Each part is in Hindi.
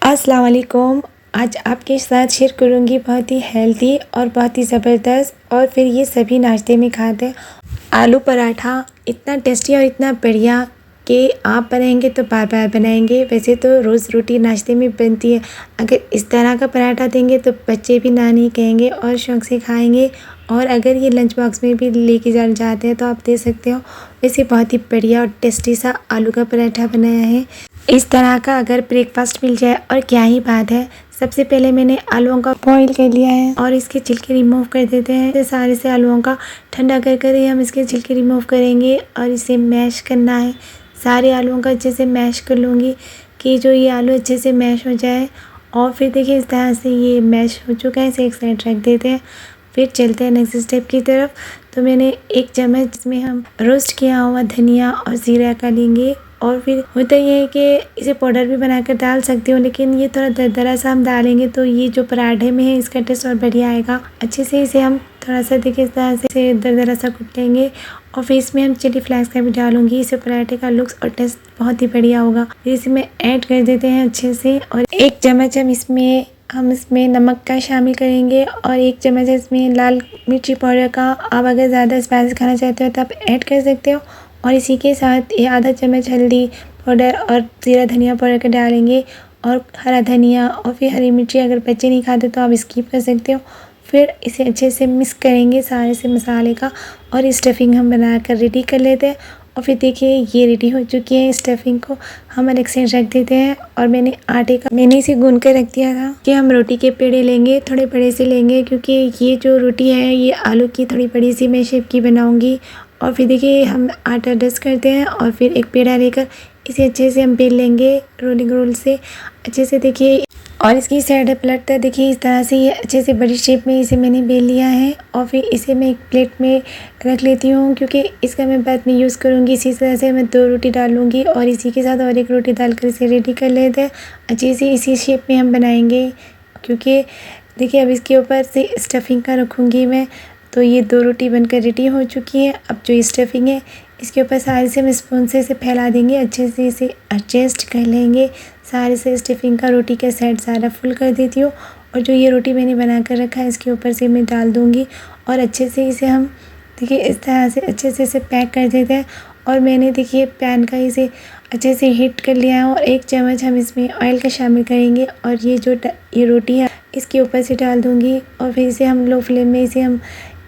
अस्सलाम वालेकुम। आज आपके साथ शेयर करूँगी बहुत ही हेल्दी और बहुत ही ज़बरदस्त और फिर ये सभी नाश्ते में खाते हैं आलू पराठा। इतना टेस्टी और इतना बढ़िया कि आप बनाएंगे तो बार बार बनाएंगे। वैसे तो रोज़ रोटी नाश्ते में बनती है, अगर इस तरह का पराठा देंगे तो बच्चे भी ना नहीं कहेंगे और शौक़ से खाएंगे। और अगर ये लंच बॉक्स में भी लेके जाना चाहते हैं तो आप दे सकते हो। वैसे बहुत ही बढ़िया और टेस्टी सा आलू का पराठा बनाया है। इस तरह का अगर ब्रेकफास्ट मिल जाए और क्या ही बात है। सबसे पहले मैंने आलूओं का बॉईल कर लिया है और इसके छिलके रिमूव कर देते हैं। सारे से आलूओं का ठंडा कर कर ही हम इसके छिलके रिमूव करेंगे और इसे मैश करना है। सारे आलूओं का अच्छे से मैश कर लूँगी कि जो ये आलू अच्छे से मैश हो जाए। और फिर देखिए इस तरह से ये मैश हो चुका है, इसे एक साइड रख देते हैं। फिर चलते हैं नेक्स्ट स्टेप की तरफ। तो मैंने एक चम्मच जिसमें हम रोस्ट किया हुआ धनिया और ज़ीरा का लेंगे। और फिर होता ये है कि इसे पाउडर भी बनाकर डाल सकते हो, लेकिन ये थोड़ा दरदरा सा हम डालेंगे तो ये जो पराठे में है इसका टेस्ट और बढ़िया आएगा। अच्छे से इसे हम थोड़ा सा देखिए इस तरह से दरदरा सा कूट लेंगे। और फिर इसमें हम चिली फ्लेक्स का भी डालूंगी, इससे पराठे का लुक्स और टेस्ट बहुत ही बढ़िया होगा। फिर इसमें ऐड कर देते हैं अच्छे से। और एक चम्मच हम इसमें नमक का शामिल करेंगे और एक चम्मच इसमें लाल मिर्ची पाउडर का। आप अगर ज़्यादा स्पाइसी खाना चाहते हो तो आप ऐड कर सकते हो। और इसी के साथ ये आधा चम्मच हल्दी पाउडर और ज़ीरा धनिया पाउडर का डालेंगे और हरा धनिया और फिर हरी मिर्ची। अगर बच्चे नहीं खाते तो आप स्किप कर सकते हो। फिर इसे अच्छे से मिक्स करेंगे सारे से मसाले का और स्टफिंग हम बनाकर रेडी कर लेते हैं। और फिर देखिए ये रेडी हो चुकी है। स्टफिंग को हम अलग से रख देते हैं और मैंने इसे गूंद कर रख दिया था कि हम रोटी के पेड़े लेंगे, थोड़े बड़े से लेंगे क्योंकि ये जो रोटी है ये आलू की थोड़ी बड़ी सी मैं शेप की बनाऊंगी। और फिर देखिए हम आटा डस्ट करते हैं और फिर एक पेड़ा लेकर इसे अच्छे से हम बेल लेंगे रोलिंग रोल से अच्छे से। देखिए और इसकी साइड पलटता देखिए इस तरह से ये अच्छे से बड़ी शेप में इसे मैंने बेल लिया है। और फिर इसे मैं एक प्लेट में रख लेती हूँ क्योंकि इसका मैं बाद में यूज़ करूँगी। इसी तरह से मैं 2 रोटी डालूँगी और इसी के साथ और एक रोटी डालकर इसे रेडी कर लेते हैं। अच्छे से इसी शेप में हम बनाएंगे क्योंकि देखिए अब इसके ऊपर से स्टफिंग का रखूँगी मैं। तो ये 2 रोटी बनकर रेडी हो चुकी है। अब जो स्टफिंग है इसके ऊपर सारे से हम स्पून से इसे फैला देंगे, अच्छे से इसे एडजस्ट कर लेंगे। सारे से स्टफिंग का रोटी का साइड सारा फुल कर देती हूँ और जो ये रोटी मैंने बना कर रखा है इसके ऊपर से मैं डाल दूँगी और अच्छे से इसे हम देखिए इस तरह से अच्छे से इसे पैक कर देते हैं। और मैंने देखिए पैन का इसे अच्छे से हीट कर लिया है और एक चम्मच हम इसमें ऑयल का शामिल करेंगे और ये रोटी है इसके ऊपर से डाल दूँगी। और फिर इसे हम लो फ्लेम में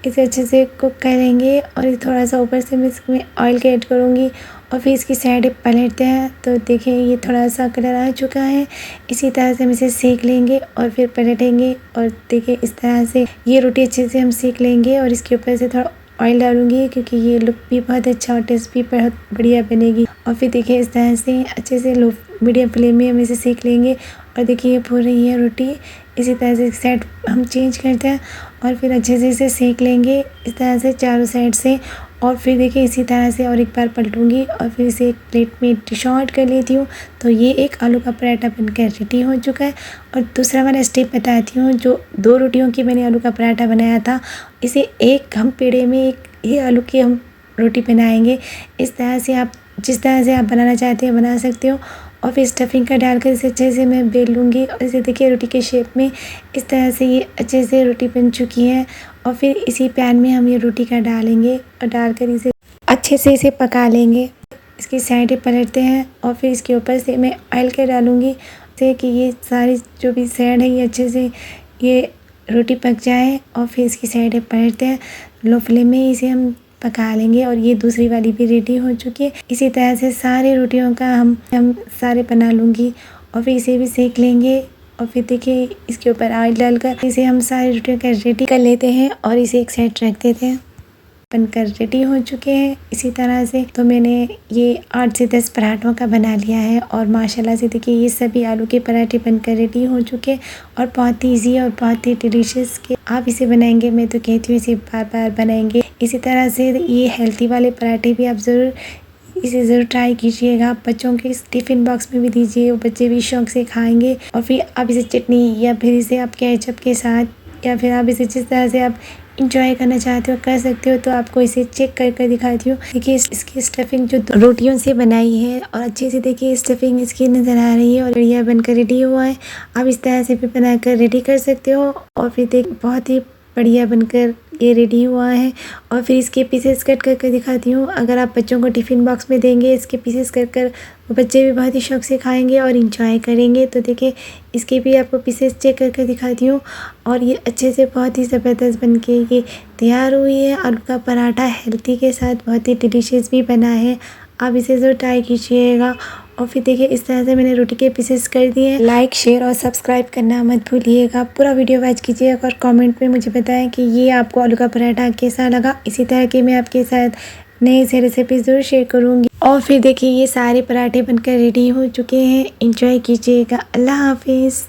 इसे अच्छे से कुक करेंगे और थोड़ा सा ऊपर से मैं इसमें ऑयल के ऐड करूँगी और फिर इसकी साइड पलटते हैं। तो देखिए ये थोड़ा सा कलर आ चुका है। इसी तरह से हम इसे सेक लेंगे और फिर पलटेंगे और देखिए इस तरह से ये रोटी अच्छे से हम सेक लेंगे और इसके ऊपर से थोड़ा ऑयल डालूंगी क्योंकि ये लुक भी बहुत अच्छा और टेस्ट भी बहुत बढ़िया बनेगी। और फिर देखिए इस तरह से अच्छे से लो मीडियम फ्लेम में हम इसे सेक लेंगे और देखिए ये फूल रही है रोटी। इसी तरह से साइड हम चेंज करते हैं और फिर अच्छे से इसे सेक लेंगे इस तरह से चारों साइड से। और फिर देखिए इसी तरह से और एक बार पलटूंगी और फिर इसे एक प्लेट में डिश आउट कर लेती हूँ। तो ये एक आलू का पराठा बनकर रेडी हो चुका है। और दूसरा वाला स्टेप बताती हूँ, जो 2 रोटियों की मैंने आलू का पराठा बनाया था इसे एक हम पेड़े में एक ही आलू की हम रोटी बनाएंगे। इस तरह से आप जिस तरह से आप बनाना चाहते हो बना सकते हो। और फिर स्टफिंग का डालकर इसे अच्छे से मैं बेल लूँगी और इसे देखिए रोटी के शेप में इस तरह से ये अच्छे से रोटी बन चुकी है। और फिर इसी पैन में हम ये रोटी का डालेंगे और डालकर इसे अच्छे से इसे पका लेंगे। इसकी साइडें पलटते हैं और फिर इसके ऊपर से मैं ऑयल के डालूँगी जैसे कि ये सारी जो भी साइड है ये अच्छे से ये रोटी पक जाए। और फिर इसकी साइडें पलटते हैं, लो फ्लेम में इसे हम पका लेंगे। और ये दूसरी वाली भी रेडी हो चुकी है। इसी तरह से सारे रोटियों का हम सारे बना लूँगी और फिर इसे भी सेक लेंगे। और फिर देखिए इसके ऊपर ऑयल डालकर इसे हम सारी रोटियों का रेडी कर लेते हैं और इसे एक साइड रख देते हैं। बनकर रेडी हो चुके हैं। इसी तरह से तो मैंने ये 8 से 10 पराठों का बना लिया है और माशाल्लाह से देखिए ये सभी आलू के पराठे बनकर रेडी हो चुके हैं और बहुत ही ईजी और बहुत ही डिलीशियस के आप इसे बनाएंगे। मैं तो कहती हूँ इसे बार बार बनाएंगे। इसी तरह से ये हेल्थी वाले पराठे भी आप इसे ज़रूर ट्राई कीजिएगा। बच्चों के टिफ़िन बॉक्स में भी दीजिए, बच्चे भी शौक़ से खाएंगे। और फिर आप इसे चटनी या फिर इसे आप केचप के साथ या फिर आप इसे जिस तरह से आप इंजॉय करना चाहते हो कर सकते हो। तो आपको इसे चेक कर कर दिखाती हूँ। देखिए इसकी स्टफिंग जो रोटियों से बनाई है और अच्छे से देखिए स्टफिंग इसकी नज़र आ रही है और बढ़िया बनकर रेडी हुआ है। आप इस तरह से भी बनाकर रेडी कर सकते हो और फिर देख बहुत ही बढ़िया बनकर ये रेडी हुआ है। और फिर इसके पीसेस कट कर कर दिखाती हूँ। अगर आप बच्चों को टिफ़िन बॉक्स में देंगे इसके पीसेस कर कर, वो बच्चे भी बहुत ही शौक से खाएंगे और इंजॉय करेंगे। तो देखिए इसके भी आपको पीसेस चेक कर कर दिखाती हूँ और ये अच्छे से बहुत ही ज़बरदस्त बन के ये तैयार हुई है। आलू का पराठा हेल्दी के साथ बहुत ही डिलीशियस भी बना है। आप इसे ज़रूर ट्राई कीजिएगा। और फिर देखिए इस तरह से मैंने रोटी के पीसेस कर दिए हैं। लाइक शेयर और सब्सक्राइब करना मत भूलिएगा। पूरा वीडियो वॉच कीजिएगा और कमेंट में मुझे बताएं कि ये आपको आलू का पराठा कैसा लगा। इसी तरह के मैं आपके साथ नई से रेसिपी ज़रूर शेयर करूँगी। और फिर देखिए ये सारे पराठे बनकर रेडी हो चुके हैं। इंजॉय कीजिएगा। अल्लाह हाफिज़।